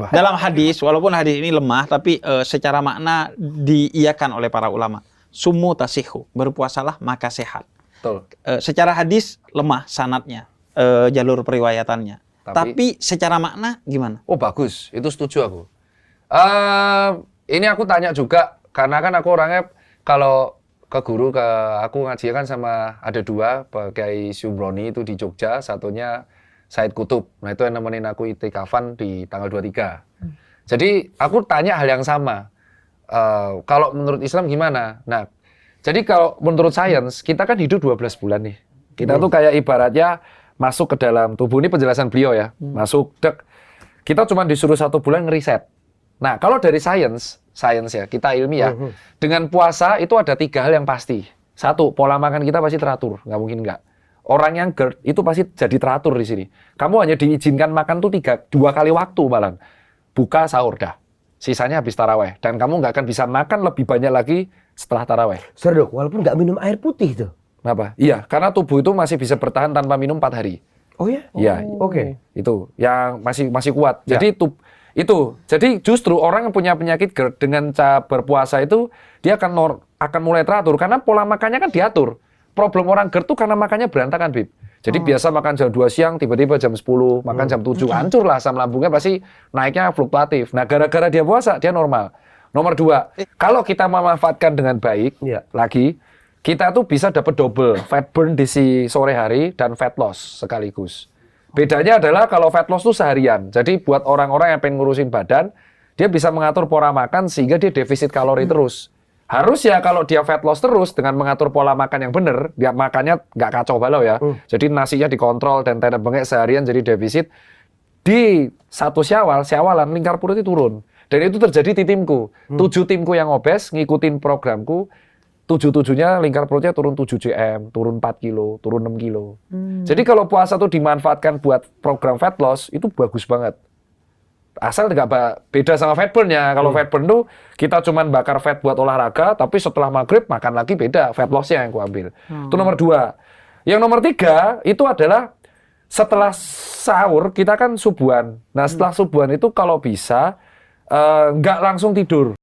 Dalam hadis, walaupun hadis ini lemah, tapi secara makna diiyakan oleh para ulama. Sumu tasihu, berpuasalah maka sehat. Betul. Secara hadis lemah sanadnya, jalur periwayatannya. Tapi secara makna gimana? Oh bagus, itu setuju aku. Ini aku tanya juga, karena kan aku orangnya kalau ke guru, aku ngaji kan sama ada dua, Pak Kiai Syubroni itu di Jogja, satunya Said Kutub. Nah itu yang nemenin aku itikafan di tanggal 23. Jadi aku tanya hal yang sama. Kalau menurut Islam gimana? Nah, jadi kalau menurut sains, kita kan hidup 12 bulan nih. Kita tuh kayak ibaratnya masuk ke dalam tubuh, ini penjelasan beliau ya. Masuk, kita cuma disuruh 1 bulan ngeriset. Nah, kalau dari sains ya, kita ilmiah, dengan puasa itu ada 3 hal yang pasti. 1, pola makan kita pasti teratur, nggak mungkin nggak. Orang yang GERD itu pasti jadi teratur di sini. Kamu hanya diizinkan makan tuh 2 kali waktu malah. Buka, sahur, dah. Sisanya habis taraweh. Dan kamu nggak akan bisa makan lebih banyak lagi setelah taraweh. Sorry dok, walaupun nggak minum air putih tuh. Kenapa? Iya, karena tubuh itu masih bisa bertahan tanpa minum 4 hari. Oh ya? Iya. Oke. Itu yang masih kuat. Ya. Jadi jadi justru orang yang punya penyakit GERD dengan cara berpuasa itu dia akan mulai teratur karena pola makannya kan diatur. Problem orang GERD tuh karena makannya berantakan, Bib. Jadi biasa makan jam 2 siang, tiba-tiba jam 10, makan jam 7, hancur lah asam lambungnya pasti naiknya fluktuatif. Nah, gara-gara dia puasa, dia normal. Nomor 2, kalau kita memanfaatkan dengan baik, lagi, kita tuh bisa dapat double fat burn di si sore hari dan fat loss sekaligus. Bedanya adalah kalau fat loss tuh seharian. Jadi buat orang-orang yang pengen ngurusin badan, dia bisa mengatur pola makan sehingga dia defisit kalori terus. Harus ya kalau dia fat loss terus dengan mengatur pola makan yang benar, dia makannya nggak kacau balau ya. Jadi nasinya dikontrol dan tenet bengek seharian jadi defisit. Di 1 syawalan lingkar perut itu turun. Dan itu terjadi di timku. 7 timku yang obes ngikutin programku. 7-7-nya lingkar perutnya turun 7 cm, turun 4 kilo, turun 6 kilo. Jadi kalau puasa tuh dimanfaatkan buat program fat loss, itu bagus banget. Asal nggak beda sama fat burn ya. Kalau fat burn tuh kita cuman bakar fat buat olahraga, tapi setelah maghrib makan lagi beda fat lossnya yang aku ambil. Itu nomor 2. Yang nomor 3 itu adalah setelah sahur kita kan subuhan. Nah setelah subuhan itu kalau bisa nggak langsung tidur.